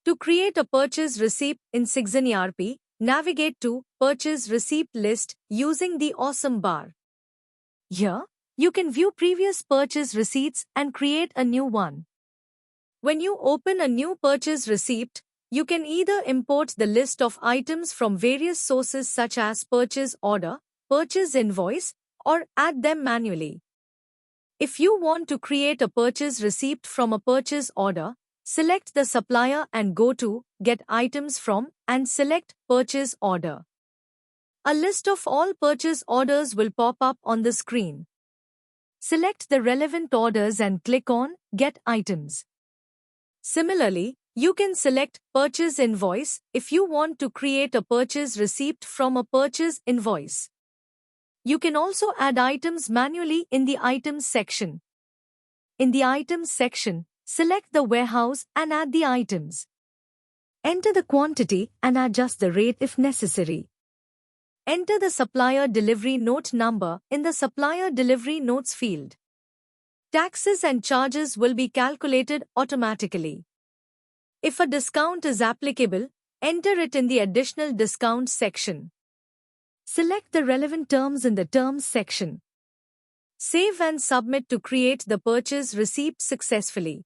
To create a purchase receipt in Sigzen ERP, navigate to Purchase Receipt List using the awesome bar. Here, you can view previous purchase receipts and create a new one. When you open a new purchase receipt, you can either import the list of items from various sources such as purchase order, purchase invoice, or add them manually. If you want to create a purchase receipt from a purchase order, select the supplier and go to Get Items From and select Purchase Order. A list of all purchase orders will pop up on the screen. Select the relevant orders and click on Get Items. Similarly, you can select Purchase Invoice if you want to create a purchase receipt from a purchase invoice. You can also add items manually in the Items section. In the Items section, select the warehouse and add the items. Enter the quantity and adjust the rate if necessary. Enter the supplier delivery note number in the supplier delivery notes field. Taxes and charges will be calculated automatically. If a discount is applicable, enter it in the additional discount section. Select the relevant terms in the Terms section. Save and submit to create the purchase receipt successfully.